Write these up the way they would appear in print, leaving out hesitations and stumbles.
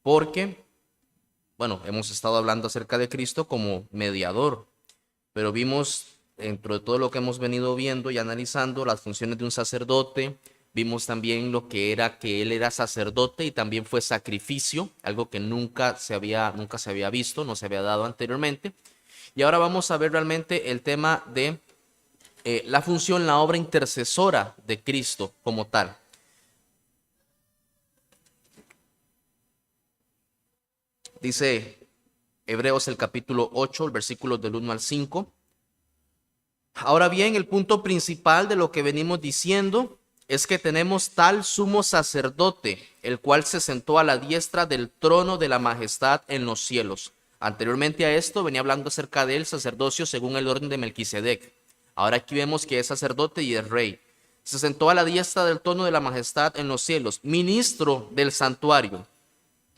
porque, bueno, hemos estado hablando acerca de Cristo como mediador, pero vimos dentro de todo lo que hemos venido viendo y analizando las funciones de un sacerdote. Vimos también lo que era que él era sacerdote y también fue sacrificio, algo que nunca se había visto, no se había dado anteriormente. Y ahora vamos a ver realmente el tema de la función, la obra intercesora de Cristo como tal. Dice Hebreos el capítulo 8, el versículo del 1 al 5. Ahora bien, el punto principal de lo que venimos diciendo es que tenemos tal sumo sacerdote, el cual se sentó a la diestra del trono de la majestad en los cielos. Anteriormente a esto venía hablando acerca del sacerdocio según el orden de Melquisedec. Ahora aquí vemos que es sacerdote y es rey. Se sentó a la diestra del trono de la majestad en los cielos, ministro del santuario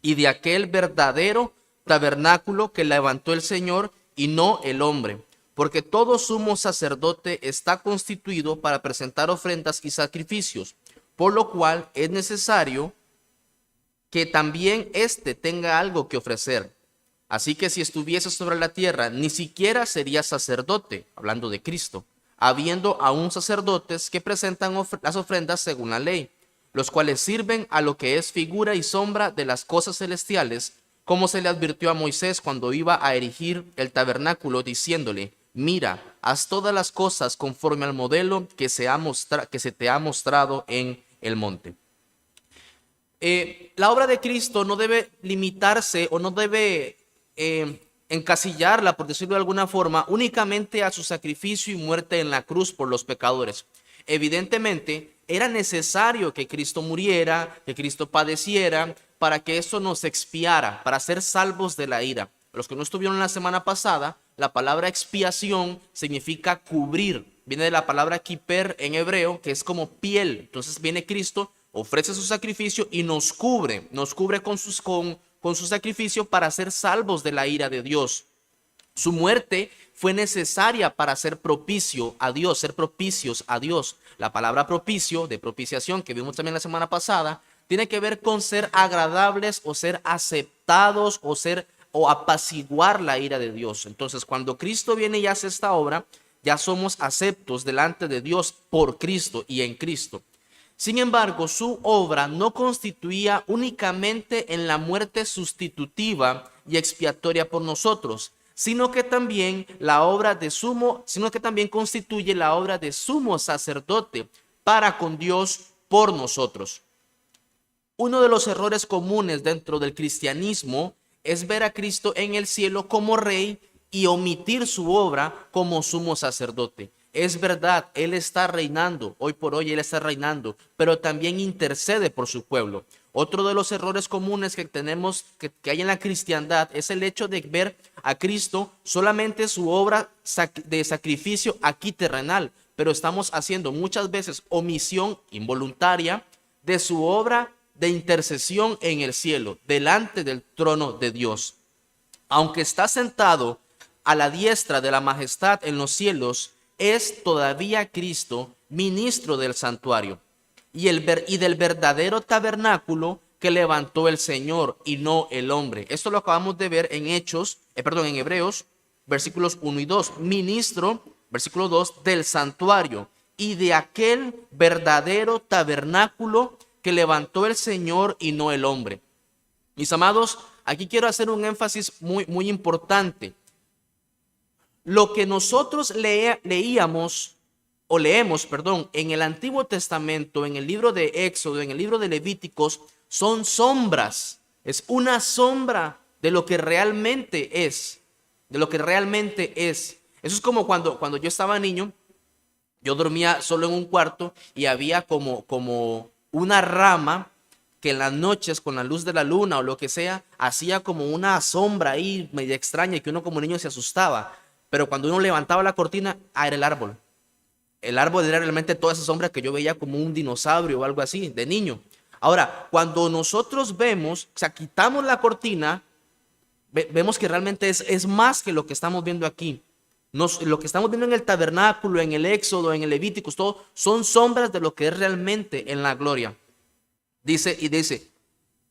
y de aquel verdadero tabernáculo que levantó el Señor y no el hombre. Porque todo sumo sacerdote está constituido para presentar ofrendas y sacrificios, por lo cual es necesario que también éste tenga algo que ofrecer. Así que si estuviese sobre la tierra, ni siquiera sería sacerdote, hablando de Cristo, habiendo aún sacerdotes que presentan las ofrendas según la ley, los cuales sirven a lo que es figura y sombra de las cosas celestiales, como se le advirtió a Moisés cuando iba a erigir el tabernáculo, diciéndole: mira, haz todas las cosas conforme al modelo que se te ha mostrado en el monte. La obra de Cristo no debe limitarse o no debe encasillarla, por decirlo de alguna forma, únicamente a su sacrificio y muerte en la cruz por los pecadores. Evidentemente, era necesario que Cristo muriera, que Cristo padeciera, para que eso nos expiara, para ser salvos de la ira. Los que no estuvieron la semana pasada, la palabra expiación significa cubrir. Viene de la palabra kiper en hebreo, que es como piel. Entonces viene Cristo, ofrece su sacrificio y nos cubre con su sacrificio para ser salvos de la ira de Dios. Su muerte fue necesaria para ser propicio a Dios, ser propicios a Dios. La palabra propicio, de propiciación, que vimos también la semana pasada, tiene que ver con ser agradables o ser aceptados o apaciguar la ira de Dios. Entonces, cuando Cristo viene y hace esta obra, ya somos aceptos delante de Dios por Cristo y en Cristo. Sin embargo, su obra no constituía únicamente en la muerte sustitutiva y expiatoria por nosotros, sino que también constituye la obra de sumo sacerdote para con Dios por nosotros. Uno de los errores comunes dentro del cristianismo es ver a Cristo en el cielo como rey y omitir su obra como sumo sacerdote. Es verdad, Él está reinando, hoy por hoy Él está reinando, pero también intercede por su pueblo. Otro de los errores comunes que tenemos, que hay en la cristiandad, es el hecho de ver a Cristo solamente su obra de sacrificio aquí terrenal, pero estamos haciendo muchas veces omisión involuntaria de su obra de intercesión en el cielo, delante del trono de Dios. Aunque está sentado a la diestra de la majestad en los cielos, es todavía Cristo ministro del santuario y del verdadero tabernáculo que levantó el Señor y no el hombre. Esto lo acabamos de ver en en Hebreos, versículos 1 y 2. Ministro, versículo 2, del santuario y de aquel verdadero tabernáculo que levantó el Señor y no el hombre. Mis amados, aquí quiero hacer un énfasis muy importante. Lo que nosotros leemos en el Antiguo Testamento, en el libro de Éxodo, en el libro de Levíticos, son sombras. Es una sombra de lo que realmente es. Eso es como cuando yo estaba niño, yo dormía solo en un cuarto y había como una rama que en las noches con la luz de la luna o lo que sea, hacía como una sombra ahí medio extraña y que uno como niño se asustaba. Pero cuando uno levantaba la cortina, era el árbol. El árbol era realmente toda esa sombra que yo veía como un dinosaurio o algo así, de niño. Ahora, cuando nosotros vemos, o sea, quitamos la cortina, vemos que realmente es más que lo que estamos viendo aquí. Lo que estamos viendo en el tabernáculo, en el Éxodo, en el Levítico, todo son sombras de lo que es realmente en la gloria. Dice,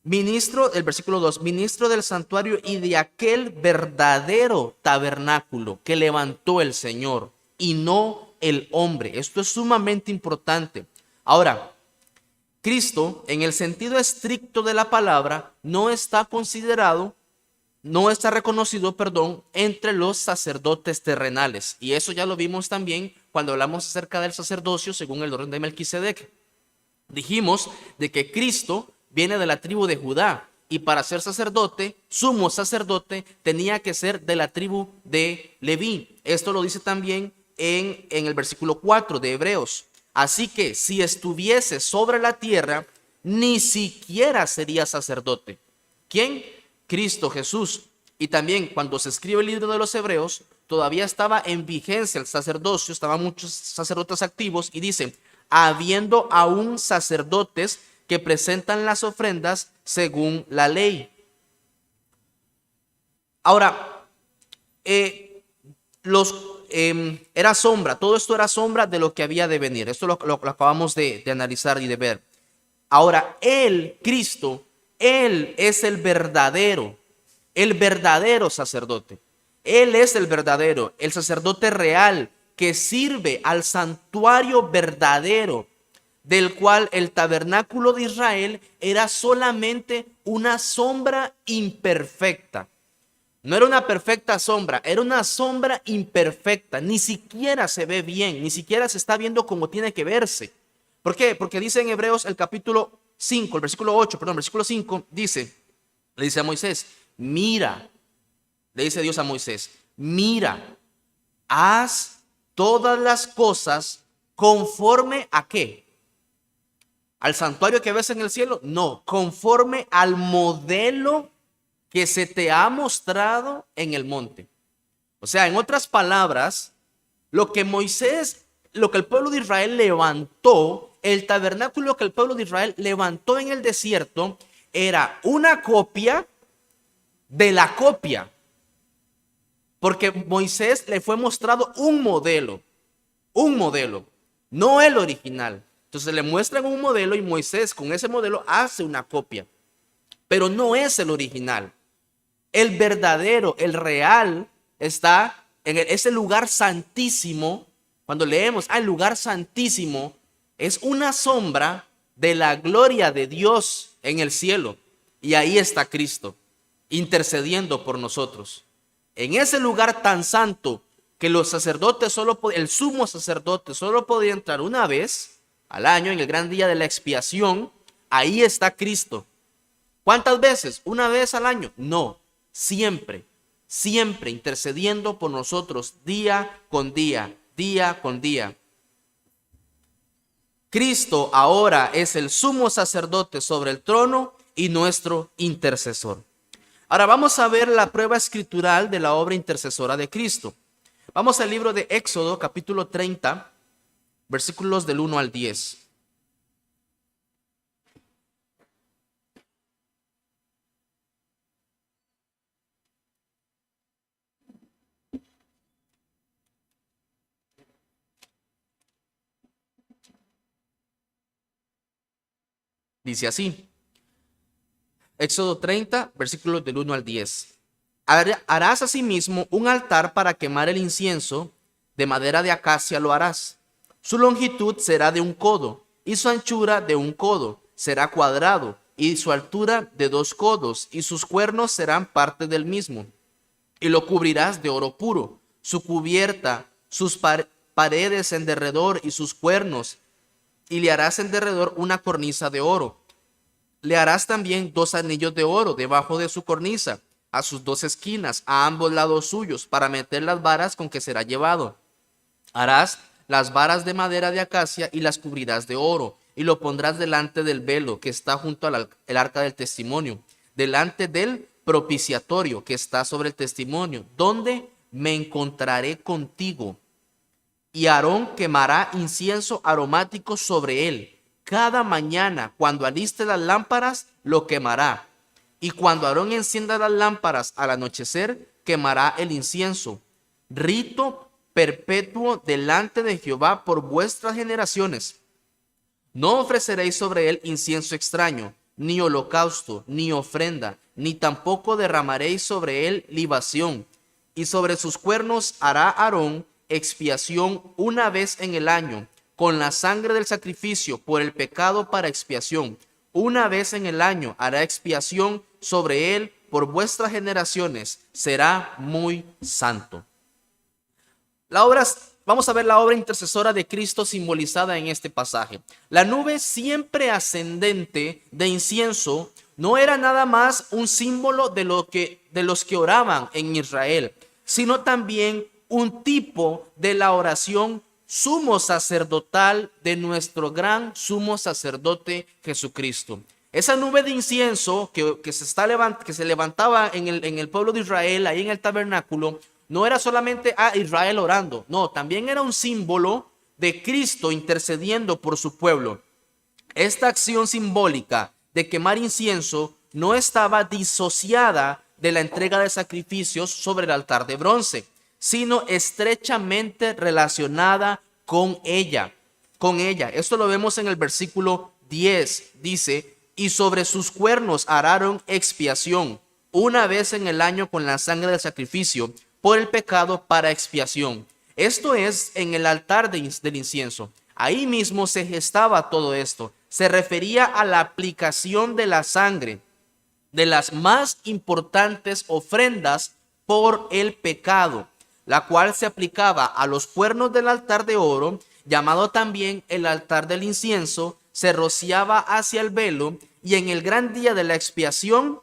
Ministro, el versículo 2, ministro del santuario y de aquel verdadero tabernáculo que levantó el Señor y no el hombre. Esto es sumamente importante. Ahora, Cristo, en el sentido estricto de la palabra, no está considerado, no está reconocido, perdón, entre los sacerdotes terrenales. Y eso ya lo vimos también cuando hablamos acerca del sacerdocio según el orden de Melquisedec. Dijimos de que Cristo viene de la tribu de Judá y para ser sacerdote, sumo sacerdote, tenía que ser de la tribu de Leví. Esto lo dice también en el versículo 4 de Hebreos. Así que si estuviese sobre la tierra, ni siquiera sería sacerdote. ¿Quién? Cristo Jesús. Y también cuando se escribe el libro de los Hebreos, todavía estaba en vigencia el sacerdocio, estaban muchos sacerdotes activos y dice, habiendo aún sacerdotes que presentan las ofrendas según la ley. Ahora, era sombra, todo esto era sombra de lo que había de venir. Esto lo acabamos de analizar y de ver. Ahora, Él, Cristo, Él es el verdadero sacerdote. Él es el sacerdote real que sirve al santuario verdadero, del cual el tabernáculo de Israel era solamente una sombra imperfecta. No era una perfecta sombra, era una sombra imperfecta. Ni siquiera se ve bien, ni siquiera se está viendo como tiene que verse. ¿Por qué? Porque dice en Hebreos el capítulo 5, el versículo 8, perdón, el versículo 5, le dice a Moisés, mira, le dice Dios a Moisés, mira, haz todas las cosas conforme a ¿qué? ¿Al santuario que ves en el cielo? No, conforme al modelo que se te ha mostrado en el monte. O sea, en otras palabras, lo que el pueblo de Israel levantó, el tabernáculo que el pueblo de Israel levantó en el desierto, era una copia de la copia. Porque Moisés le fue mostrado un modelo, no el original. Entonces le muestran un modelo y Moisés con ese modelo hace una copia, pero no es el original. El verdadero, el real, está en ese lugar santísimo. Cuando leemos el lugar santísimo, es una sombra de la gloria de Dios en el cielo. Y ahí está Cristo, intercediendo por nosotros. En ese lugar tan santo que los sacerdotes el sumo sacerdote solo podía entrar una vez al año, en el gran día de la expiación, ahí está Cristo. ¿Cuántas veces? ¿Una vez al año? No, siempre, siempre intercediendo por nosotros día con día, día con día. Cristo ahora es el sumo sacerdote sobre el trono y nuestro intercesor. Ahora vamos a ver la prueba escritural de la obra intercesora de Cristo. Vamos al libro de Éxodo, capítulo 30, versículos del 1 al 10. Dice así, Éxodo 30, versículos del 1 al 10. Harás asimismo un altar para quemar el incienso, de madera de acacia lo harás. Su longitud será de 1 codo, y su anchura de 1 codo, será cuadrado, y su altura de 2 codos, y sus cuernos serán parte del mismo. Y lo cubrirás de oro puro, su cubierta, sus paredes en derredor y sus cuernos, y le harás en derredor una cornisa de oro. Le harás también 2 anillos de oro debajo de su cornisa, a sus 2 esquinas, a ambos lados suyos, para meter las varas con que será llevado. Harás las varas de madera de acacia y las cubrirás de oro, y lo pondrás delante del velo que está junto al arca del testimonio, delante del propiciatorio que está sobre el testimonio, donde me encontraré contigo. Y Aarón quemará incienso aromático sobre él. Cada mañana, cuando aliste las lámparas, lo quemará. Y cuando Aarón encienda las lámparas al anochecer, quemará el incienso. Rito perpetuo delante de Jehová por vuestras generaciones. No ofreceréis sobre él incienso extraño, ni holocausto, ni ofrenda, ni tampoco derramaréis sobre él libación. Y sobre sus cuernos hará Aarón expiación una vez en el año, con la sangre del sacrificio por el pecado para expiación. Una vez en el año hará expiación sobre él por vuestras generaciones, será muy santo. Vamos a ver la obra intercesora de Cristo simbolizada en este pasaje. La nube siempre ascendente de incienso no era nada más un símbolo de los que oraban en Israel, sino también un tipo de la oración sumo sacerdotal de nuestro gran sumo sacerdote Jesucristo. Esa nube de incienso que se levantaba en el pueblo de Israel, ahí en el tabernáculo, no era solamente a Israel orando, no, también era un símbolo de Cristo intercediendo por su pueblo. Esta acción simbólica de quemar incienso no estaba disociada de la entrega de sacrificios sobre el altar de bronce, sino estrechamente relacionada con ella. Esto lo vemos en el versículo 10. Dice, y sobre sus cuernos harán expiación una vez en el año con la sangre del sacrificio por el pecado para expiación. Esto es en el altar del incienso. Ahí mismo se gestaba todo esto. Se refería a la aplicación de la sangre de las más importantes ofrendas por el pecado, la cual se aplicaba a los cuernos del altar de oro, llamado también el altar del incienso, se rociaba hacia el velo y en el gran día de la expiación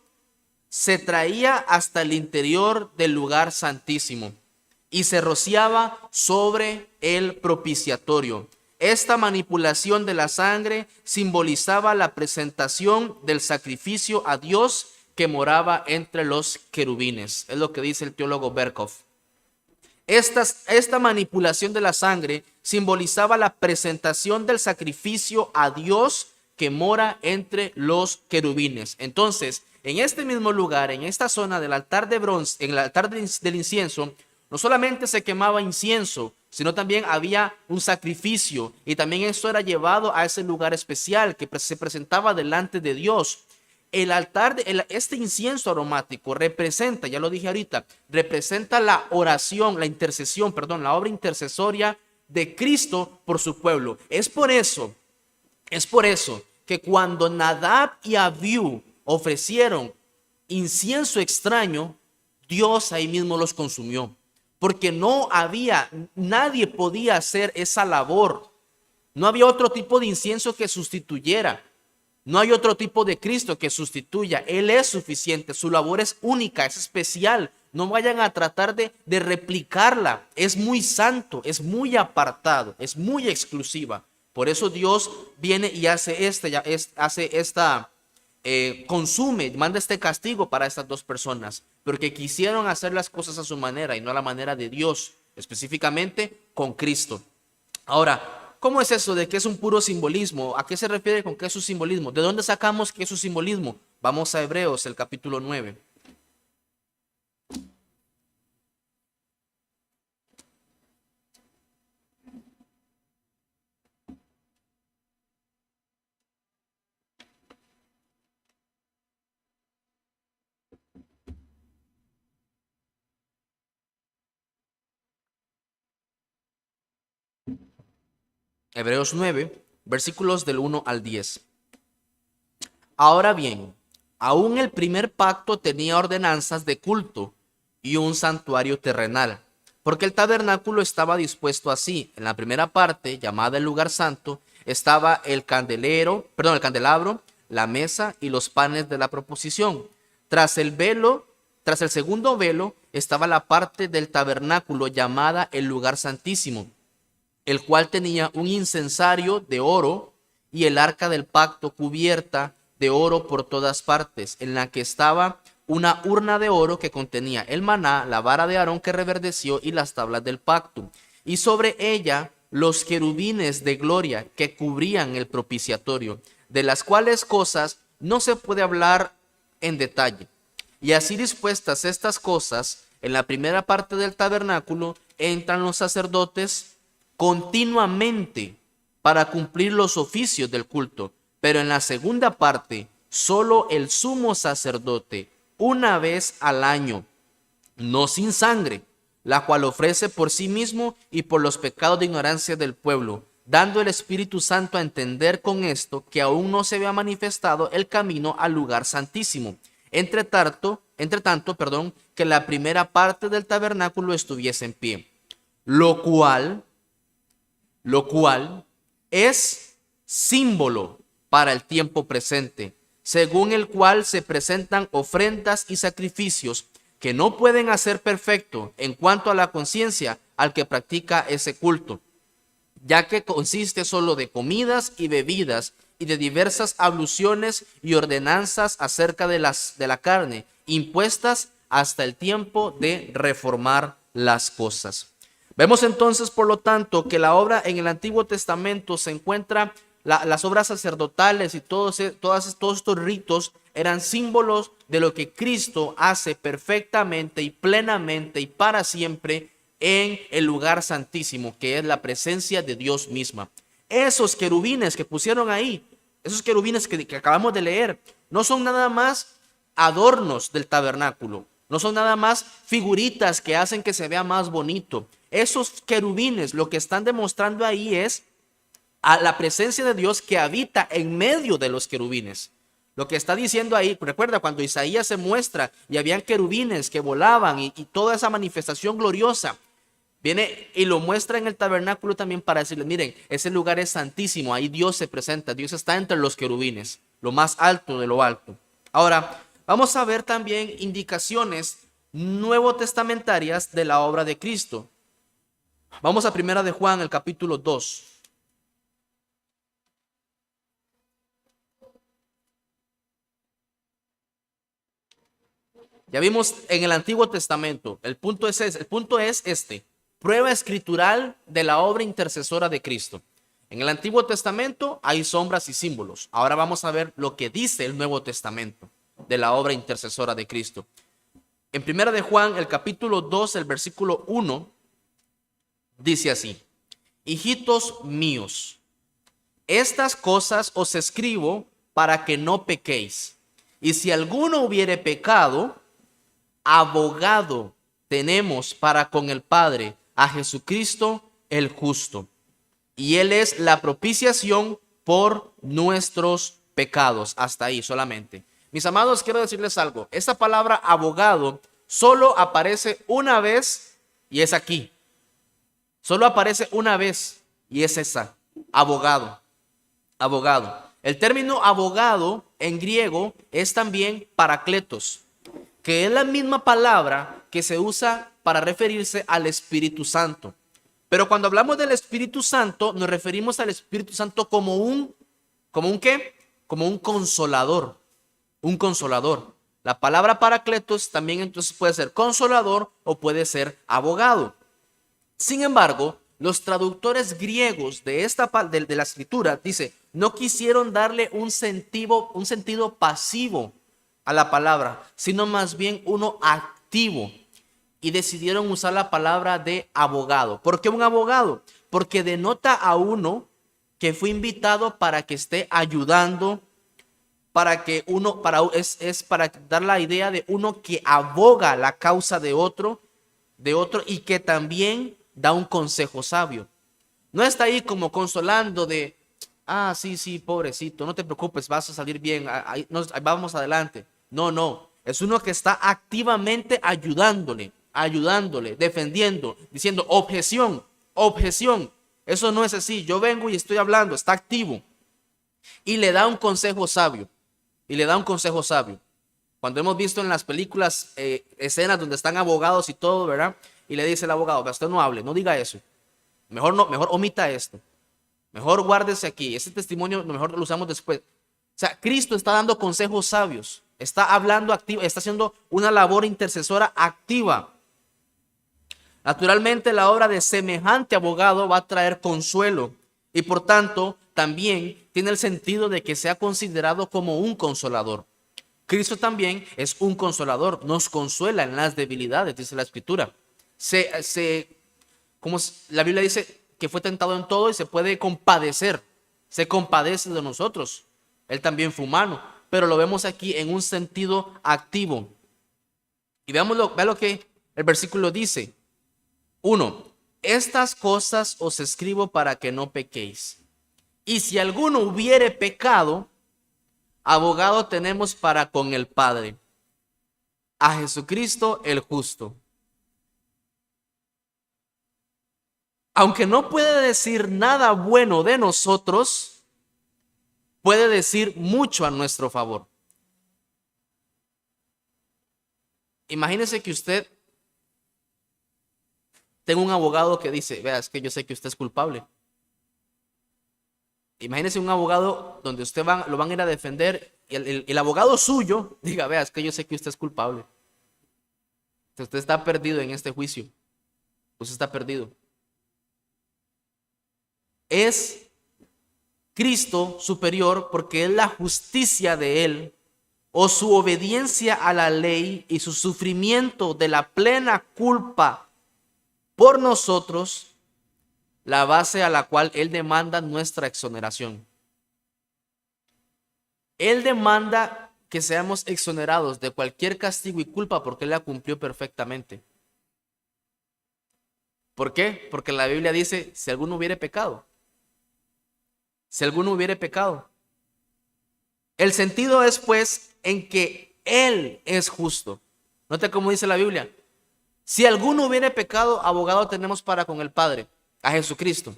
se traía hasta el interior del lugar santísimo y se rociaba sobre el propiciatorio. Esta manipulación de la sangre simbolizaba la presentación del sacrificio a Dios que moraba entre los querubines. Es lo que dice el teólogo Berkhoff. Esta manipulación de la sangre simbolizaba la presentación del sacrificio a Dios que mora entre los querubines. Entonces, en este mismo lugar, en esta zona del altar de bronce, en el altar del incienso, no solamente se quemaba incienso, sino también había un sacrificio y también esto era llevado a ese lugar especial que se presentaba delante de Dios. El altar, este incienso aromático representa, ya lo dije ahorita, representa la oración, la obra intercesoria de Cristo por su pueblo. Es por eso que cuando Nadab y Abiú ofrecieron incienso extraño, Dios ahí mismo los consumió. Porque nadie podía hacer esa labor. No había otro tipo de incienso que sustituyera. No hay otro tipo de Cristo que sustituya. Él es suficiente. Su labor es única, es especial. No vayan a tratar de replicarla. Es muy santo, es muy apartado, es muy exclusiva. Por eso Dios viene y manda este castigo para estas dos personas, porque quisieron hacer las cosas a su manera y no a la manera de Dios, específicamente con Cristo. Ahora, ¿cómo es eso de que es un puro simbolismo? ¿A qué se refiere con que es un simbolismo? ¿De dónde sacamos que es un simbolismo? Vamos a Hebreos, el capítulo 9. Hebreos 9, versículos del 1 al 10. Ahora bien, aún el primer pacto tenía ordenanzas de culto y un santuario terrenal, porque el tabernáculo estaba dispuesto así. En la primera parte, llamada el lugar santo, estaba el candelabro, la mesa y los panes de la proposición. Tras el segundo velo, estaba la parte del tabernáculo llamada el lugar santísimo, el cual tenía un incensario de oro y el arca del pacto cubierta de oro por todas partes, en la que estaba una urna de oro que contenía el maná, la vara de Aarón que reverdeció y las tablas del pacto, y sobre ella los querubines de gloria que cubrían el propiciatorio, de las cuales cosas no se puede hablar en detalle. Y así dispuestas estas cosas, en la primera parte del tabernáculo entran los sacerdotes continuamente para cumplir los oficios del culto, pero en la segunda parte solo el sumo sacerdote, una vez al año, no sin sangre, la cual ofrece por sí mismo y por los pecados de ignorancia del pueblo, dando el Espíritu Santo a entender con esto que aún no se había manifestado el camino al lugar santísimo. Entre tanto, que la primera parte del tabernáculo estuviese en pie, lo cual es símbolo para el tiempo presente, según el cual se presentan ofrendas y sacrificios que no pueden hacer perfecto en cuanto a la conciencia al que practica ese culto, ya que consiste solo de comidas y bebidas y de diversas abluciones y ordenanzas acerca de la carne, impuestas hasta el tiempo de reformar las cosas. Vemos entonces, por lo tanto, que la obra en el Antiguo Testamento se encuentra, las obras sacerdotales y todos estos ritos eran símbolos de lo que Cristo hace perfectamente y plenamente y para siempre en el lugar santísimo, que es la presencia de Dios misma. Esos querubines que pusieron ahí, esos querubines que acabamos de leer, no son nada más adornos del tabernáculo, no son nada más figuritas que hacen que se vea más bonito. Esos querubines lo que están demostrando ahí es a la presencia de Dios que habita en medio de los querubines. Lo que está diciendo ahí, recuerda cuando Isaías se muestra y habían querubines que volaban y toda esa manifestación gloriosa, viene y lo muestra en el tabernáculo también para decirles, miren, ese lugar es santísimo, ahí Dios se presenta, Dios está entre los querubines, lo más alto de lo alto. Ahora, vamos a ver también indicaciones nuevo testamentarias de la obra de Cristo. Vamos a Primera de Juan, el capítulo 2. Ya vimos en el Antiguo Testamento, el punto es este, prueba escritural de la obra intercesora de Cristo. En el Antiguo Testamento hay sombras y símbolos. Ahora vamos a ver lo que dice el Nuevo Testamento de la obra intercesora de Cristo. En Primera de Juan, el capítulo 2, el versículo 1, dice así: hijitos míos, estas cosas os escribo para que no pequéis. Y si alguno hubiere pecado, abogado tenemos para con el Padre, a Jesucristo el justo. Y Él es la propiciación por nuestros pecados. Hasta ahí solamente. Mis amados, quiero decirles algo. Esta palabra abogado solo aparece una vez y es aquí. Solo aparece una vez y es esa. Abogado. Abogado. El término abogado en griego es también parakletos, que es la misma palabra que se usa para referirse al Espíritu Santo. Pero cuando hablamos del Espíritu Santo, nos referimos al Espíritu Santo como un ¿qué? Como un consolador. Un consolador. La palabra parakletos también entonces puede ser consolador o puede ser abogado. Sin embargo, los traductores griegos de la escritura, dice, no quisieron darle un sentido pasivo a la palabra, sino más bien uno activo. Y decidieron usar la palabra de abogado. ¿Por qué un abogado? Porque denota a uno que fue invitado para que esté ayudando, para dar la idea de uno que aboga la causa de otro y que también da un consejo sabio. No está ahí como consolando de, sí, pobrecito, no te preocupes, vas a salir bien, vamos adelante. No, es uno que está activamente ayudándole, defendiendo, diciendo objeción. Eso no es así, yo vengo y estoy hablando, está activo. Y le da un consejo sabio. Cuando hemos visto en las películas escenas donde están abogados y todo, ¿verdad? Y le dice el abogado, usted no hable, no diga eso. Mejor omita esto. Mejor guárdese aquí. Ese testimonio mejor lo usamos después. O sea, Cristo está dando consejos sabios. Está hablando activo, está haciendo una labor intercesora activa. Naturalmente, la obra de semejante abogado va a traer consuelo y por tanto también tiene el sentido de que sea considerado como un consolador. Cristo también es un consolador, nos consuela en las debilidades, dice la Escritura. Como la Biblia dice que fue tentado en todo y se puede compadecer, se compadece de nosotros. Él también fue humano, pero lo vemos aquí en un sentido activo. Y vea lo que el versículo dice. 1. Estas cosas os escribo para que no pequéis. Y si alguno hubiere pecado, abogado tenemos para con el Padre, a Jesucristo el justo. Aunque no puede decir nada bueno de nosotros, puede decir mucho a nuestro favor. Imagínese que usted tenga un abogado que dice, vea, es que yo sé que usted es culpable. Imagínese un abogado donde lo van a ir a defender y el abogado suyo diga, vea, es que yo sé que usted es culpable. Usted está perdido en este juicio. Usted está perdido. Es Cristo superior porque es la justicia de Él, o su obediencia a la ley y su sufrimiento de la plena culpa por nosotros, la base a la cual Él demanda nuestra exoneración. Él demanda que seamos exonerados de cualquier castigo y culpa porque Él la cumplió perfectamente. ¿Por qué? Porque la Biblia dice, si alguno hubiere pecado. Si alguno hubiere pecado. El sentido es pues en que Él es justo. Note cómo dice la Biblia. Si alguno hubiere pecado, abogado tenemos para con el Padre, a Jesucristo.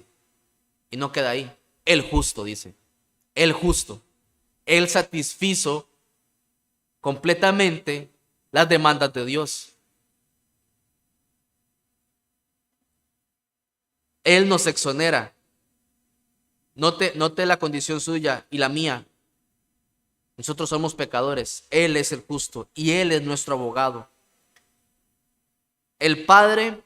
Y no queda ahí. El justo, dice. El justo. Él satisfizo completamente las demandas de Dios. Él nos exonera. Note la condición suya y la mía. Nosotros somos pecadores. Él es el justo y Él es nuestro abogado. El Padre,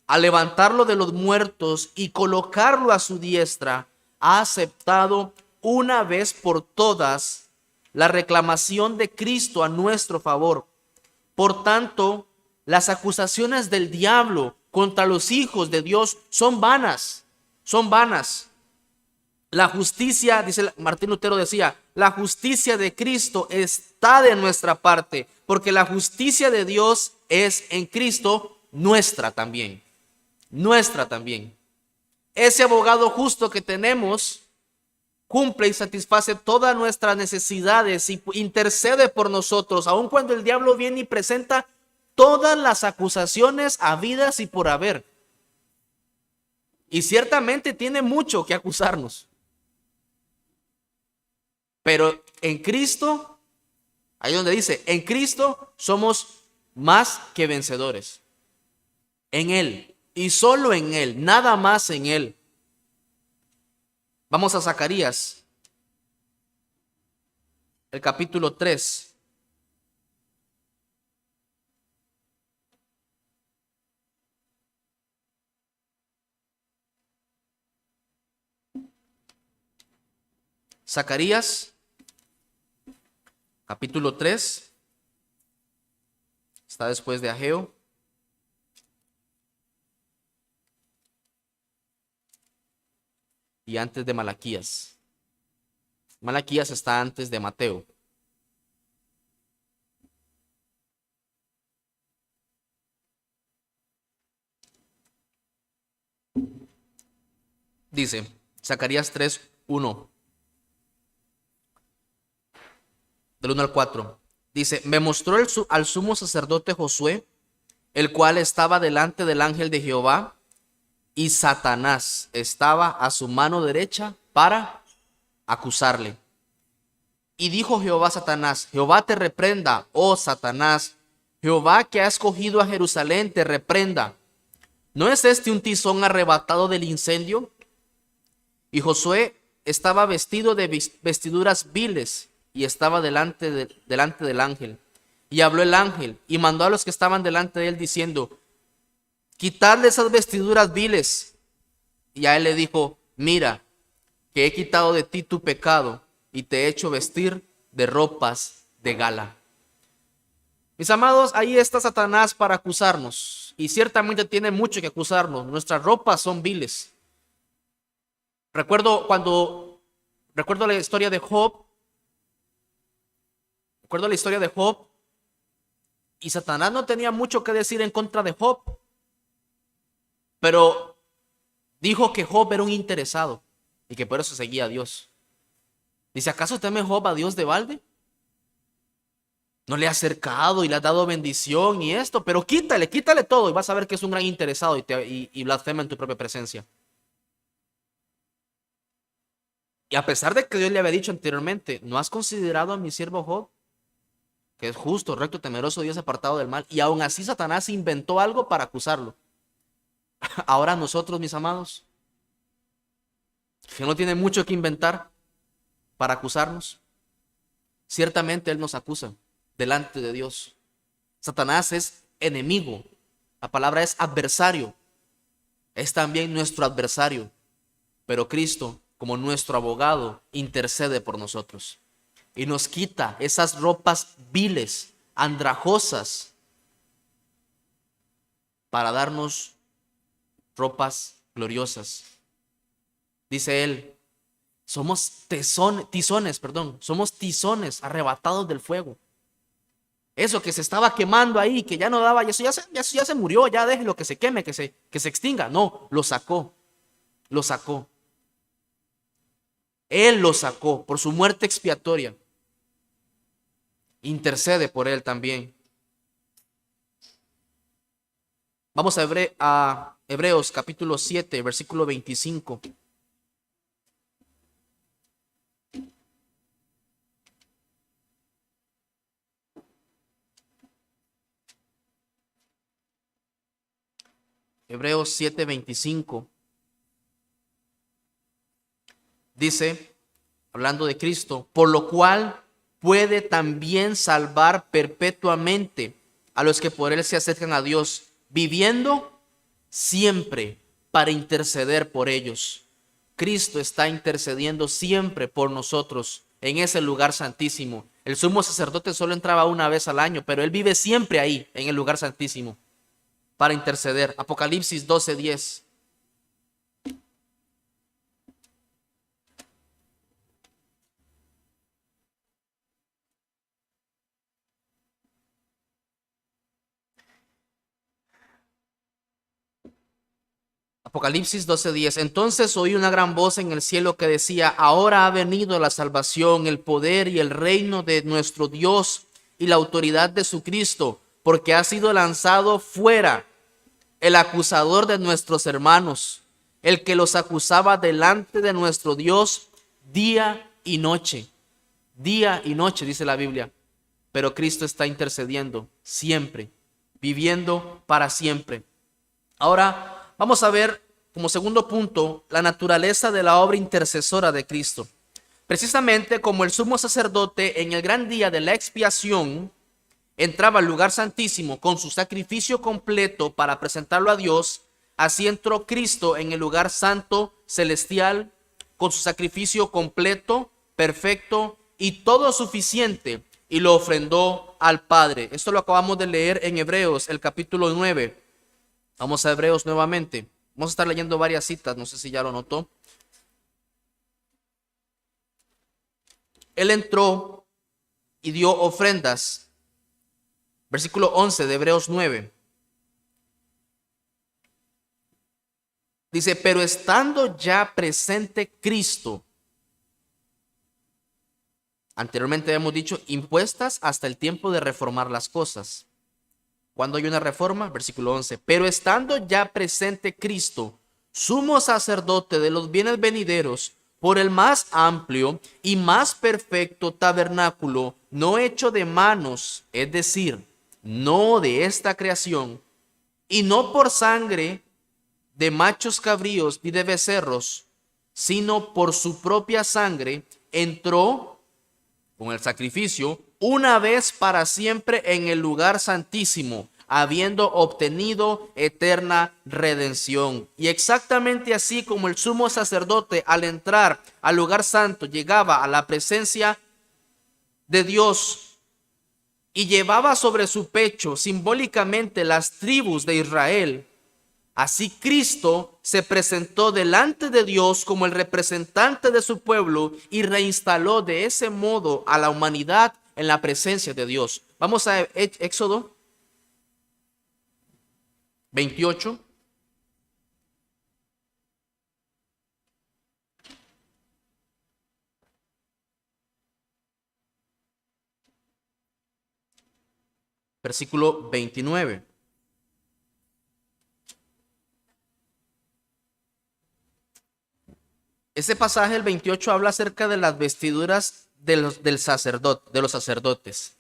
al levantarlo de los muertos y colocarlo a su diestra, ha aceptado una vez por todas la reclamación de Cristo a nuestro favor. Por tanto, las acusaciones del diablo contra los hijos de Dios son vanas. Son vanas. La justicia, dice Martín Lutero, decía, la justicia de Cristo está de nuestra parte, porque la justicia de Dios es en Cristo nuestra también. Nuestra también. Ese abogado justo que tenemos cumple y satisface todas nuestras necesidades y intercede por nosotros, aun cuando el diablo viene y presenta todas las acusaciones habidas y por haber. Y ciertamente tiene mucho que acusarnos. Pero en Cristo, ahí donde dice, en Cristo somos más que vencedores. En Él y solo en Él, nada más en Él. Vamos a Zacarías, el capítulo 3. Zacarías, capítulo 3. Está después de Ageo. Y antes de Malaquías. Malaquías está antes de Mateo. Dice, Zacarías 3, 1. Del 1 al 4. Dice, me mostró al sumo sacerdote Josué, el cual estaba delante del ángel de Jehová, y Satanás estaba a su mano derecha para acusarle. Y dijo Jehová a Satanás, Jehová te reprenda, oh Satanás, Jehová que ha escogido a Jerusalén te reprenda. ¿No es este un tizón arrebatado del incendio? Y Josué estaba vestido de vestiduras viles y estaba delante del ángel. Y habló el ángel y mandó a los que estaban delante de él diciendo, quitadle esas vestiduras viles. Y a él le dijo, mira, que he quitado de ti tu pecado y te he hecho vestir de ropas de gala. Mis amados, ahí está Satanás para acusarnos. Y ciertamente tiene mucho que acusarnos. Nuestras ropas son viles. Recuerdo la historia de Job. Recuerdo la historia de Job, y Satanás no tenía mucho que decir en contra de Job, pero dijo que Job era un interesado y que por eso seguía a Dios. Dice, ¿acaso teme Job a Dios de balde? No le ha acercado y le ha dado bendición y esto, pero quítale todo y vas a ver que es un gran interesado y blasfema en tu propia presencia. Y a pesar de que Dios le había dicho anteriormente, ¿no has considerado a mi siervo Job? Que es justo, recto, temeroso, Dios apartado del mal. Y aún así Satanás inventó algo para acusarlo. Ahora nosotros, mis amados, que no tiene mucho que inventar para acusarnos, ciertamente Él nos acusa delante de Dios. Satanás es enemigo. La palabra es adversario. Es también nuestro adversario. Pero Cristo, como nuestro abogado, intercede por nosotros. Y nos quita esas ropas viles, andrajosas, para darnos ropas gloriosas. Dice él, somos somos tizones arrebatados del fuego. Eso que se estaba quemando ahí, que ya no daba, eso ya se murió, ya déjelo que se queme, que se extinga. No, lo sacó. Él lo sacó por su muerte expiatoria. Intercede por él también. Vamos a Hebreos capítulo 7, versículo 25. Hebreos 7, 25. Dice, hablando de Cristo, por lo cual puede también salvar perpetuamente a los que por él se acercan a Dios, viviendo siempre para interceder por ellos. Cristo está intercediendo siempre por nosotros en ese lugar santísimo. El sumo sacerdote solo entraba una vez al año, pero él vive siempre ahí, en el lugar santísimo, para interceder. Apocalipsis 12:10. Apocalipsis 12:10. Entonces oí una gran voz en el cielo que decía, ahora ha venido la salvación, el poder y el reino de nuestro Dios y la autoridad de su Cristo, porque ha sido lanzado fuera el acusador de nuestros hermanos, el que los acusaba delante de nuestro Dios día y noche. Día y noche, dice la Biblia. Pero Cristo está intercediendo siempre, viviendo para siempre. Ahora vamos a ver como segundo punto la naturaleza de la obra intercesora de Cristo. Precisamente como el sumo sacerdote en el gran día de la expiación entraba al lugar santísimo con su sacrificio completo para presentarlo a Dios, así entró Cristo en el lugar santo celestial con su sacrificio completo, perfecto y todo suficiente, y lo ofrendó al Padre. Esto lo acabamos de leer en Hebreos, el capítulo 9. Vamos a Hebreos nuevamente. Vamos a estar leyendo varias citas, no sé si ya lo notó. Él entró y dio ofrendas. Versículo 11 de Hebreos 9. Dice, pero estando ya presente Cristo, anteriormente hemos dicho, impuestas hasta el tiempo de reformar las cosas. Cuando hay una reforma, versículo 11, pero estando ya presente Cristo, sumo sacerdote de los bienes venideros, por el más amplio y más perfecto tabernáculo, no hecho de manos, es decir, no de esta creación, y no por sangre de machos cabríos ni de becerros, sino por su propia sangre, entró con el sacrificio una vez para siempre en el lugar santísimo, habiendo obtenido eterna redención. Y exactamente así como el sumo sacerdote al entrar al lugar santo llegaba a la presencia de Dios y llevaba sobre su pecho simbólicamente las tribus de Israel, así Cristo se presentó delante de Dios como el representante de su pueblo y reinstaló de ese modo a la humanidad en la presencia de Dios. Vamos a Éxodo 28. Versículo 29. Este pasaje, el 28, habla acerca de las vestiduras de los sacerdotes.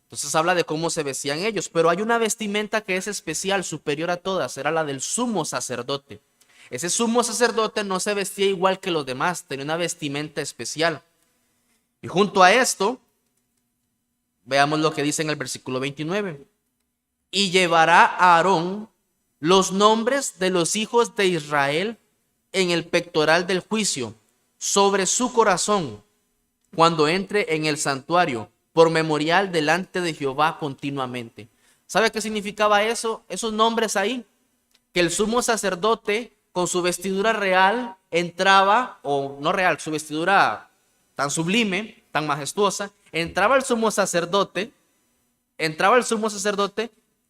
Entonces habla de cómo se vestían ellos, pero hay una vestimenta que es especial, superior a todas, era la del sumo sacerdote. Ese sumo sacerdote no se vestía igual que los demás, tenía una vestimenta especial. Y junto a esto, veamos lo que dice en el versículo 29. Y llevará a Aarón los nombres de los hijos de Israel en el pectoral del juicio, sobre su corazón, cuando entre en el santuario, por memorial delante de Jehová continuamente. ¿Sabe qué significaba eso? Esos nombres ahí, que el sumo sacerdote con su vestidura real entraba, o no real, su vestidura tan sublime, tan majestuosa, entraba el sumo sacerdote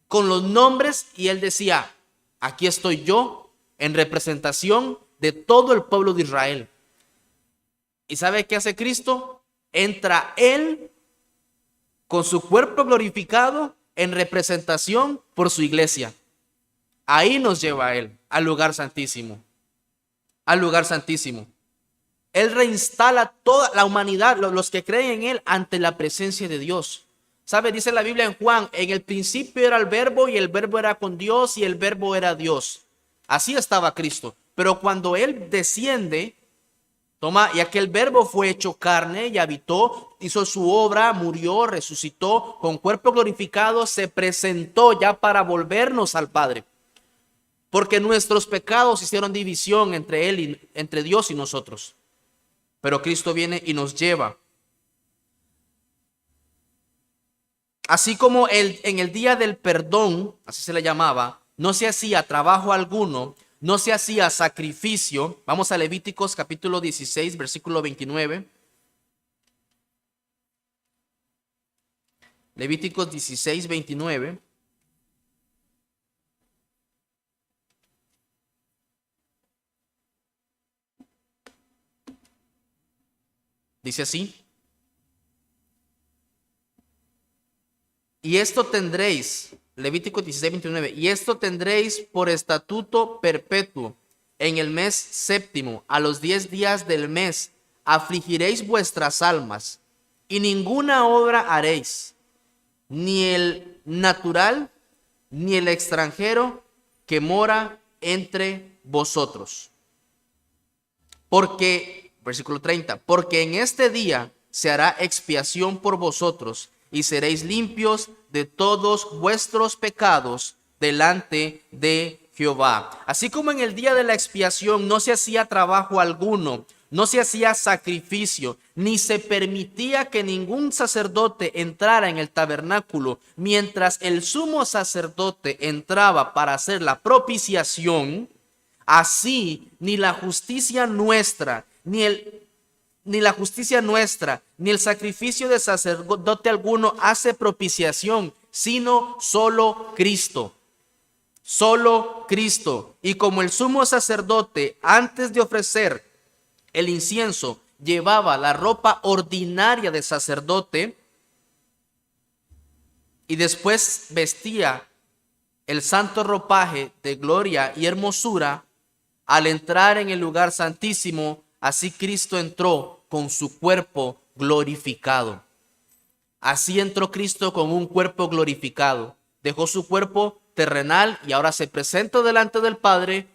con los nombres y él decía, aquí estoy yo en representación de todo el pueblo de Israel. ¿Y sabe qué hace Cristo? Entra él con su cuerpo glorificado en representación por su iglesia. Ahí nos lleva él al lugar santísimo. Al lugar santísimo. Él reinstala toda la humanidad, los que creen en él, ante la presencia de Dios. ¿Sabe? Dice la Biblia en Juan, en el principio era el verbo y el verbo era con Dios y el verbo era Dios. Así estaba Cristo. Pero cuando él desciende, y aquel verbo fue hecho carne y habitó, hizo su obra, murió, resucitó, con cuerpo glorificado, se presentó ya para volvernos al Padre. Porque nuestros pecados hicieron división entre él y entre Dios y nosotros. Pero Cristo viene y nos lleva. Así como en el día del perdón, así se le llamaba, no se hacía trabajo alguno, no se hacía sacrificio. Vamos a Levíticos capítulo 16, versículo 29. Levíticos 16, 29. Dice así. Y esto tendréis, Levítico 16, 29, y esto tendréis por estatuto perpetuo en el mes séptimo, a los 10 días del mes, afligiréis vuestras almas, y ninguna obra haréis, ni el natural, ni el extranjero que mora entre vosotros. Porque, versículo 30, porque en este día se hará expiación por vosotros, y seréis limpios de todos vuestros pecados delante de Jehová. Así como en el día de la expiación no se hacía trabajo alguno, no se hacía sacrificio, ni se permitía que ningún sacerdote entrara en el tabernáculo mientras el sumo sacerdote entraba para hacer la propiciación, así ni la justicia nuestra, ni el sacrificio de sacerdote alguno hace propiciación, sino solo Cristo. Solo Cristo. Y como el sumo sacerdote, antes de ofrecer el incienso, llevaba la ropa ordinaria de sacerdote y después vestía el santo ropaje de gloria y hermosura, al entrar en el lugar santísimo, así Cristo entró con su cuerpo glorificado. Así entró Cristo con un cuerpo glorificado. Dejó su cuerpo terrenal y ahora se presenta delante del Padre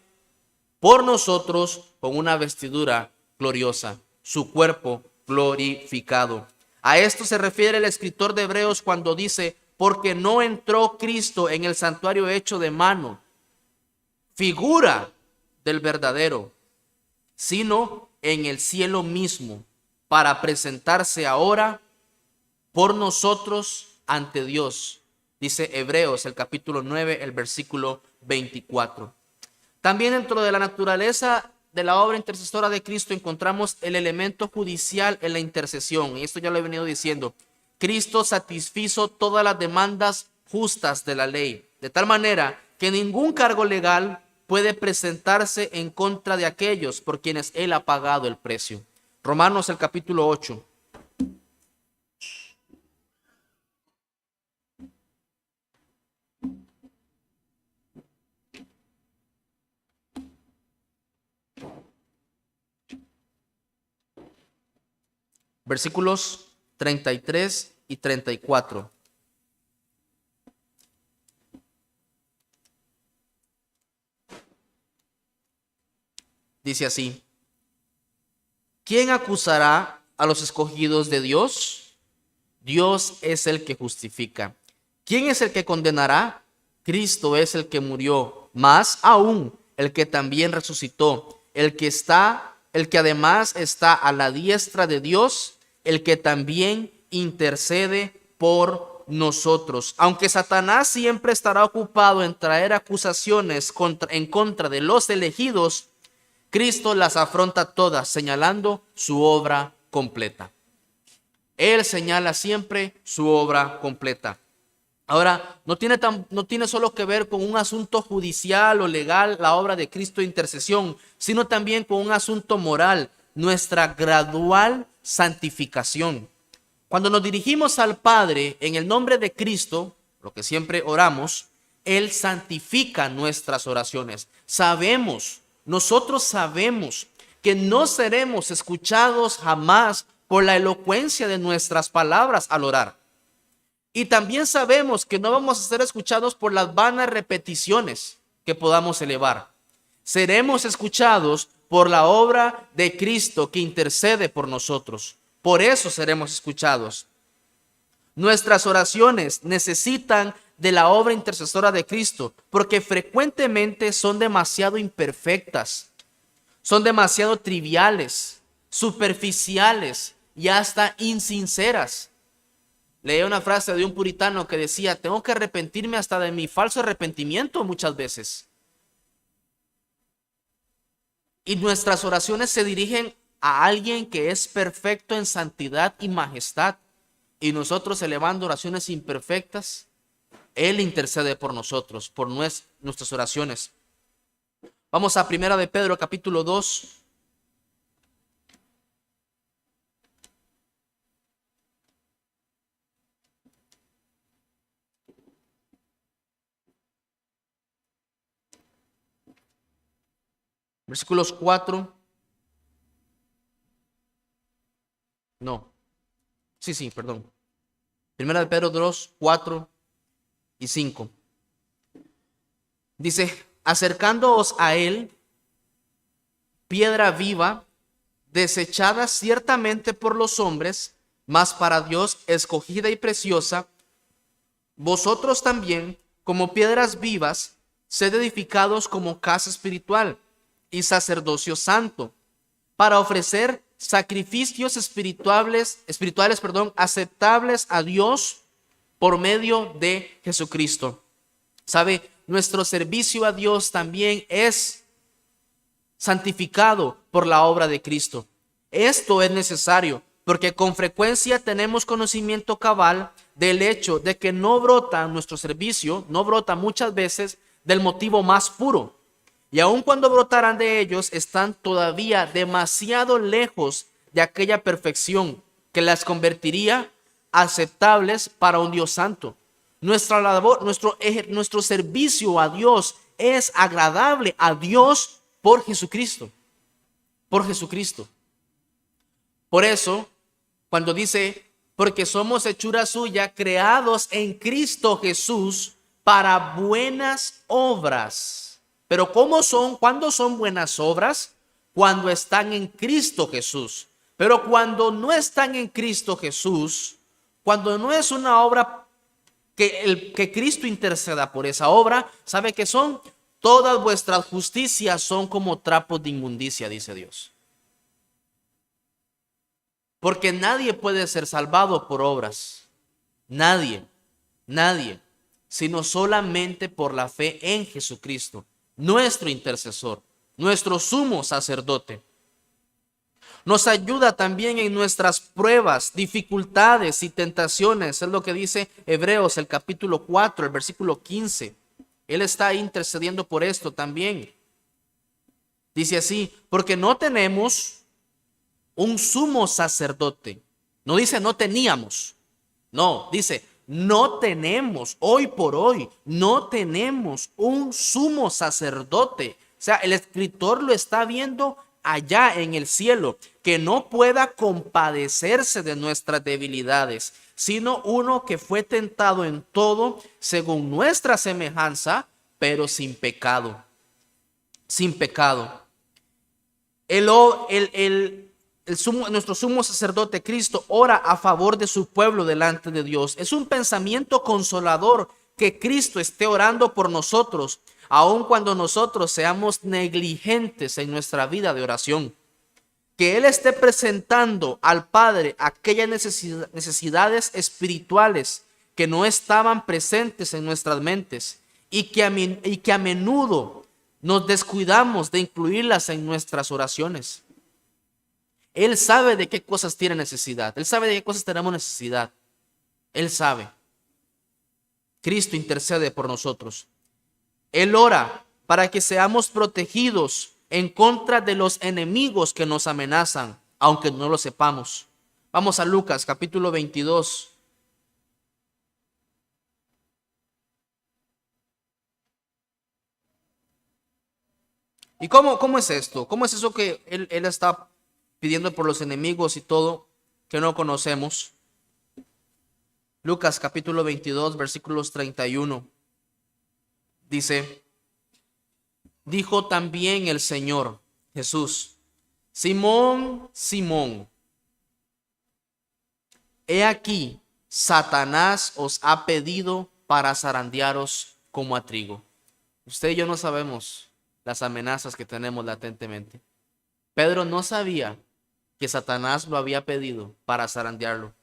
por nosotros con una vestidura gloriosa, su cuerpo glorificado. A esto se refiere el escritor de Hebreos cuando dice, porque no entró Cristo en el santuario hecho de mano, figura del verdadero, sino en el cielo mismo, para presentarse ahora por nosotros ante Dios. Dice Hebreos, el capítulo 9, el versículo 24. También dentro de la naturaleza de la obra intercesora de Cristo encontramos el elemento judicial en la intercesión. Y esto ya lo he venido diciendo, Cristo satisfizo todas las demandas justas de la ley, de tal manera que ningún cargo legal puede presentarse en contra de aquellos por quienes Él ha pagado el precio. Romanos el capítulo 8. Versículos 33 y 34. Dice así: ¿quién acusará a los escogidos de Dios? Dios es el que justifica. ¿Quién es el que condenará? Cristo es el que murió, más aún el que también resucitó, el que además está a la diestra de Dios, el que también intercede por nosotros. Aunque Satanás siempre estará ocupado en traer acusaciones en contra de los elegidos, Cristo las afronta todas, señalando su obra completa. Él señala siempre su obra completa. Ahora, no tiene solo que ver con un asunto judicial o legal, la obra de Cristo de intercesión, sino también con un asunto moral, nuestra gradual santificación. Cuando nos dirigimos al Padre en el nombre de Cristo, lo que siempre oramos, Él santifica nuestras oraciones. Nosotros sabemos que no seremos escuchados jamás por la elocuencia de nuestras palabras al orar. Y también sabemos que no vamos a ser escuchados por las vanas repeticiones que podamos elevar. Seremos escuchados por la obra de Cristo que intercede por nosotros. Por eso seremos escuchados. Nuestras oraciones necesitan de la obra intercesora de Cristo, porque frecuentemente son demasiado imperfectas, son demasiado triviales, superficiales y hasta insinceras. Leí una frase de un puritano que decía: tengo que arrepentirme hasta de mi falso arrepentimiento muchas veces. Y nuestras oraciones se dirigen a alguien que es perfecto en santidad y majestad, y nosotros elevando oraciones imperfectas, Él intercede por nosotros, por nuestras oraciones. Vamos a 1 de Pedro capítulo 2. Versículos 4. No. Sí, perdón. 1 de Pedro 2, 4 y 5. Dice: acercándoos a Él, piedra viva, desechada ciertamente por los hombres, mas para Dios escogida y preciosa, vosotros también, como piedras vivas, sed edificados como casa espiritual y sacerdocio santo, para ofrecer sacrificios espirituales, aceptables a Dios por medio de Jesucristo. ¿Sabe? Nuestro servicio a Dios también es santificado por la obra de Cristo. Esto es necesario porque con frecuencia tenemos conocimiento cabal del hecho de que no brota nuestro servicio, no brota muchas veces del motivo más puro. Y aun cuando brotaran de ellos, están todavía demasiado lejos de aquella perfección que las convertiría aceptables para un Dios santo. Nuestra labor, nuestro servicio a Dios es agradable a Dios por Jesucristo. Por Jesucristo. Por eso, cuando dice: porque somos hechura suya, creados en Cristo Jesús para buenas obras. Pero ¿cuándo son buenas obras? Cuando están en Cristo Jesús. Pero cuando no están en Cristo Jesús, cuando no es una obra que Cristo interceda por esa obra, ¿sabe qué son? Todas vuestras justicias son como trapos de inmundicia, dice Dios. Porque nadie puede ser salvado por obras. Nadie, sino solamente por la fe en Jesucristo, nuestro intercesor, nuestro sumo sacerdote. Nos ayuda también en nuestras pruebas, dificultades y tentaciones. Es lo que dice Hebreos, el capítulo 4, el versículo 15. Él está intercediendo por esto también. Dice así, porque no tenemos un sumo sacerdote. No dice no teníamos. No, dice no tenemos, hoy por hoy, no tenemos un sumo sacerdote. O sea, el escritor lo está viendo allá en el cielo, que no pueda compadecerse de nuestras debilidades, sino uno que fue tentado en todo según nuestra semejanza, pero sin pecado. Sin pecado. Nuestro sumo sacerdote Cristo ora a favor de su pueblo delante de Dios. Es un pensamiento consolador que Cristo esté orando por nosotros, aun cuando nosotros seamos negligentes en nuestra vida de oración. Que Él esté presentando al Padre aquellas necesidades espirituales que no estaban presentes en nuestras mentes y que a menudo nos descuidamos de incluirlas en nuestras oraciones. Él sabe de qué cosas tiene necesidad. Él sabe de qué cosas tenemos necesidad. Él sabe. Cristo intercede por nosotros. Él ora para que seamos protegidos en contra de los enemigos que nos amenazan, aunque no lo sepamos. Vamos a Lucas capítulo 22. ¿Y cómo es esto? ¿Cómo es eso que él está pidiendo por los enemigos y todo que no conocemos? Lucas capítulo 22, versículos 31. Dice, dijo también el Señor Jesús, Simón, Simón, he aquí, Satanás os ha pedido para zarandearos como a trigo. Usted y yo no sabemos las amenazas que tenemos latentemente. Pedro no sabía que Satanás lo había pedido para zarandearlo.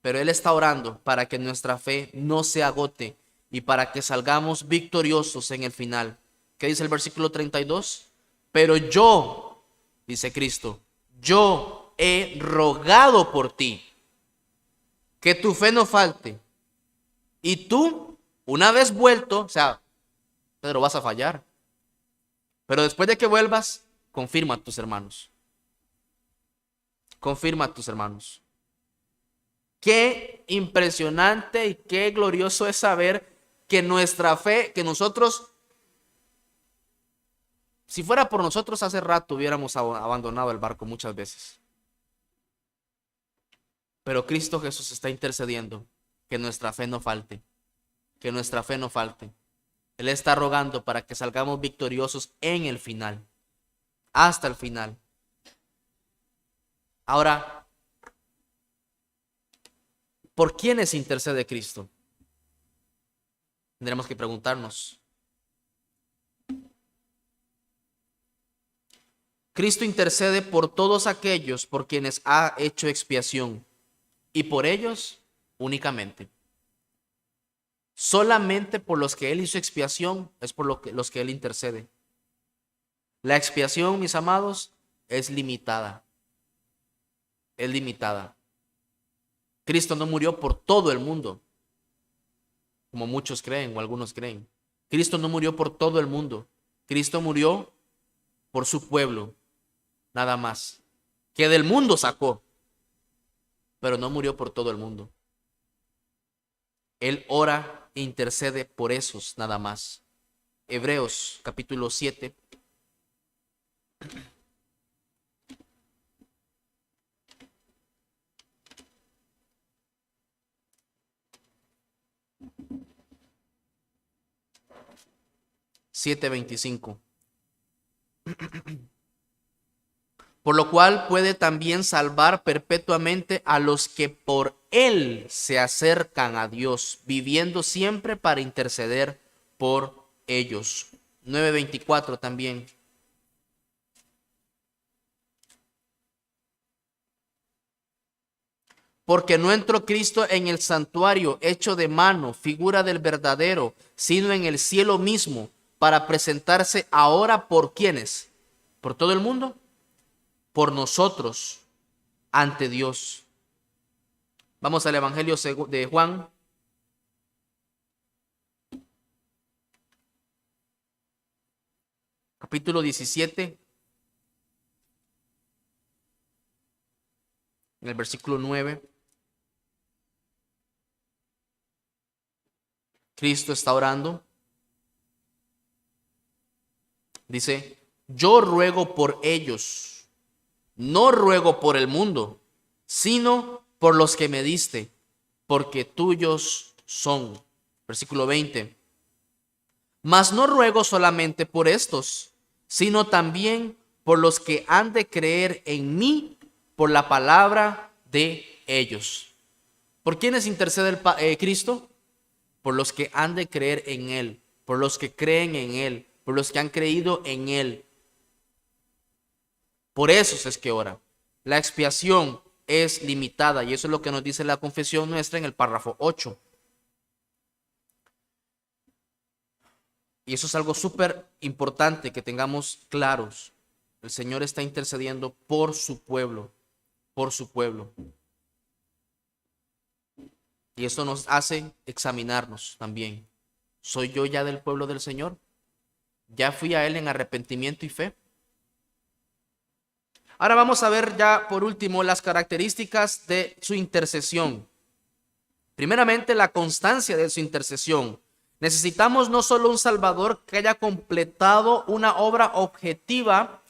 Pero él está orando para que nuestra fe no se agote y para que salgamos victoriosos en el final. ¿Qué dice el versículo 32? Pero yo, dice Cristo, yo he rogado por ti que tu fe no falte. Y tú, una vez vuelto, o sea, Pedro, vas a fallar. Pero después de que vuelvas, confirma a tus hermanos. Confirma a tus hermanos. Qué impresionante y qué glorioso es saber que nuestra fe, que nosotros, si fuera por nosotros hace rato hubiéramos abandonado el barco muchas veces. Pero Cristo Jesús está intercediendo que nuestra fe no falte, que nuestra fe no falte. Él está rogando para que salgamos victoriosos en el final, hasta el final. Ahora, ¿por quiénes intercede Cristo? Tendremos que preguntarnos. Cristo intercede por todos aquellos por quienes ha hecho expiación y por ellos únicamente. Solamente por los que Él hizo expiación es por los que Él intercede. La expiación, mis amados, es limitada. Es limitada. Cristo no murió por todo el mundo, como muchos creen o algunos creen. Cristo no murió por todo el mundo. Cristo murió por su pueblo, nada más. Que del mundo sacó, pero no murió por todo el mundo. Él ora e intercede por esos nada más. Hebreos capítulo 7. (7:25). Por lo cual puede también salvar perpetuamente a los que por Él se acercan a Dios, viviendo siempre para interceder por ellos. 9:24 también. Porque no entró Cristo en el santuario hecho de mano, figura del verdadero, sino en el cielo mismo, para presentarse ahora por ¿quiénes? ¿Por todo el mundo? por nosotros ante Dios. Vamos al Evangelio de Juan. Capítulo 17. En el versículo 9. Cristo está orando. Dice, yo ruego por ellos, no ruego por el mundo, sino por los que me diste, porque tuyos son. Versículo 20. Mas no ruego solamente por estos, sino también por los que han de creer en mí por la palabra de ellos. ¿Por quiénes intercede Cristo? Por los que han de creer en Él, por los que creen en Él, por los que han creído en Él. Por eso es que ora. La expiación es limitada y eso es lo que nos dice la confesión nuestra en el párrafo 8. Y eso es algo súper importante que tengamos claros. El Señor está intercediendo por su pueblo, por su pueblo. Y eso nos hace examinarnos también. ¿Soy yo ya del pueblo del Señor? ¿Ya fui a Él en arrepentimiento y fe? Ahora vamos a ver ya por último las características de su intercesión. Primeramente, la constancia de su intercesión. Necesitamos no solo un Salvador que haya completado una obra objetiva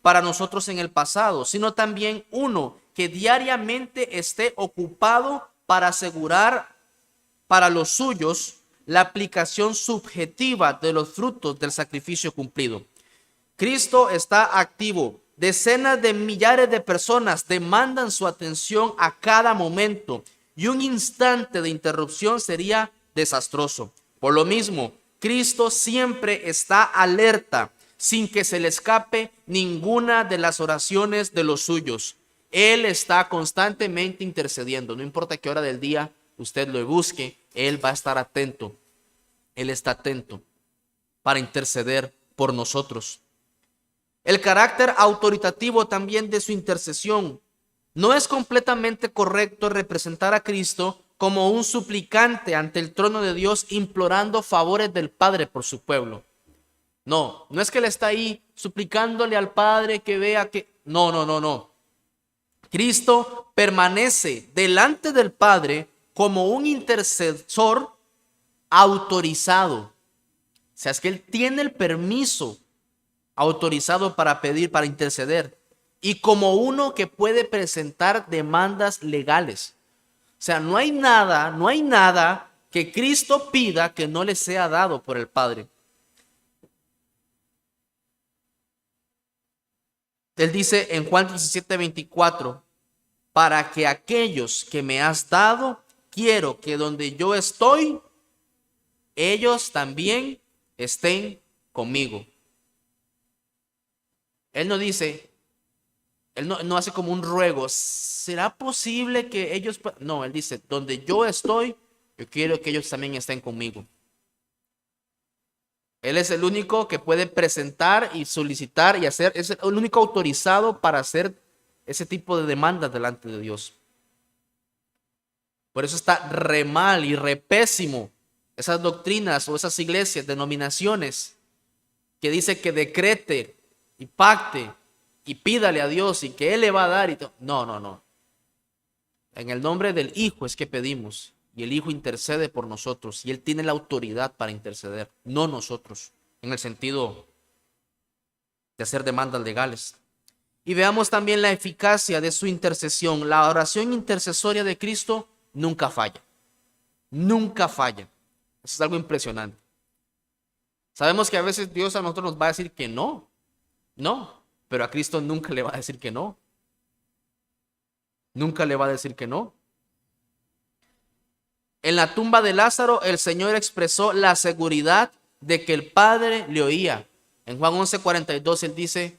para nosotros en el pasado, sino también uno que diariamente esté ocupado para asegurar para los suyos la aplicación subjetiva de los frutos del sacrificio cumplido. Cristo está activo. Decenas de millares de personas demandan su atención a cada momento y un instante de interrupción sería desastroso. Por lo mismo, Cristo siempre está alerta sin que se le escape ninguna de las oraciones de los suyos. Él está constantemente intercediendo. No importa qué hora del día usted lo busque, Él va a estar atento. Él está atento para interceder por nosotros. El carácter autoritativo también de su intercesión. No es completamente correcto representar a Cristo como un suplicante ante el trono de Dios implorando favores del Padre por su pueblo. No, no es que Él está ahí suplicándole al Padre que vea que... No. Cristo permanece delante del Padre como un intercesor autorizado. O sea, es que Él tiene el permiso autorizado para pedir, para interceder, y como uno que puede presentar demandas legales. O sea, no hay nada que Cristo pida que no le sea dado por el Padre. Él dice en Juan 17:24, para que aquellos que me has dado, quiero que donde yo estoy, ellos también estén conmigo. Él no dice, Él no hace como un ruego, ¿será posible que ellos? No, Él dice, donde yo estoy, yo quiero que ellos también estén conmigo. Él es el único que puede presentar y solicitar y hacer, es el único autorizado para hacer ese tipo de demandas delante de Dios. Por eso está re mal y re pésimo esas doctrinas o esas iglesias, denominaciones que dice que decrete y pacte y pídale a Dios y que Él le va a dar. No. En el nombre del Hijo es que pedimos y el Hijo intercede por nosotros y Él tiene la autoridad para interceder, no nosotros, en el sentido de hacer demandas legales. Y veamos también la eficacia de su intercesión. La oración intercesoria de Cristo nunca falla. Nunca falla. Eso es algo impresionante. Sabemos que a veces Dios a nosotros nos va a decir que no, pero a Cristo nunca le va a decir que no. Nunca le va a decir que no. En la tumba de Lázaro, el Señor expresó la seguridad de que el Padre le oía. En Juan 11:42 Él dice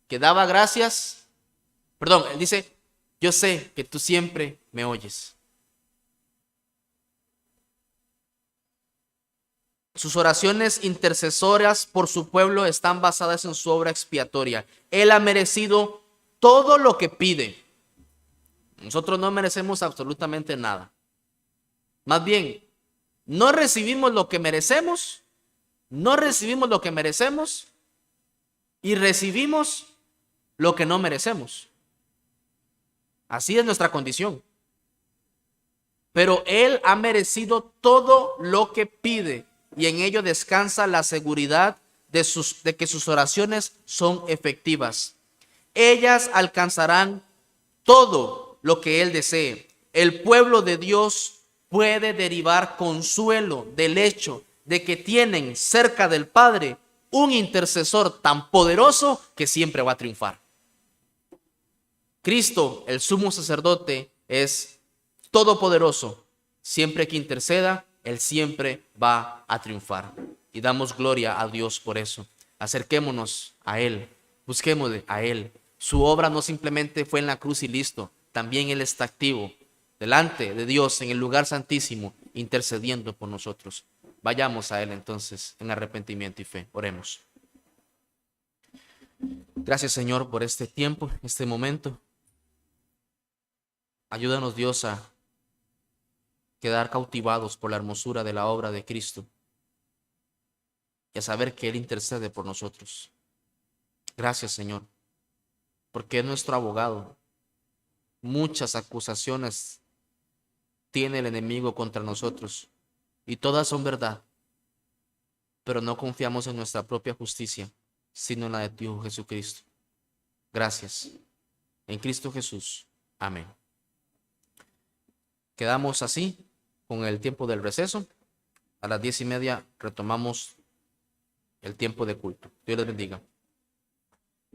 que daba gracias. Él dice, yo sé que tú siempre me oyes. Sus oraciones intercesoras por su pueblo están basadas en su obra expiatoria. Él ha merecido todo lo que pide. Nosotros no merecemos absolutamente nada. Más bien, no recibimos lo que merecemos, no recibimos lo que merecemos y recibimos lo que no merecemos. Así es nuestra condición. Pero Él ha merecido todo lo que pide y en ello descansa la seguridad de que sus oraciones son efectivas. Ellas alcanzarán todo lo que Él desee. El pueblo de Dios puede derivar consuelo del hecho de que tienen cerca del Padre un intercesor tan poderoso que siempre va a triunfar. Cristo, el sumo sacerdote, es todopoderoso. Siempre que interceda, Él siempre va a triunfar. Y damos gloria a Dios por eso. Acerquémonos a Él, busquémosle a Él. Su obra no simplemente fue en la cruz y listo. También Él está activo delante de Dios en el lugar santísimo, intercediendo por nosotros. Vayamos a Él entonces en arrepentimiento y fe. Oremos. Gracias, Señor, por este tiempo, este momento. Ayúdanos, Dios, a quedar cautivados por la hermosura de la obra de Cristo y a saber que Él intercede por nosotros. Gracias, Señor, porque es nuestro abogado. Muchas acusaciones tiene el enemigo contra nosotros y todas son verdad, pero no confiamos en nuestra propia justicia, sino en la de tu Hijo Jesucristo. Gracias. En Cristo Jesús. Amén. Quedamos así con el tiempo del receso. A las 10:30 retomamos el tiempo de culto. Dios les bendiga.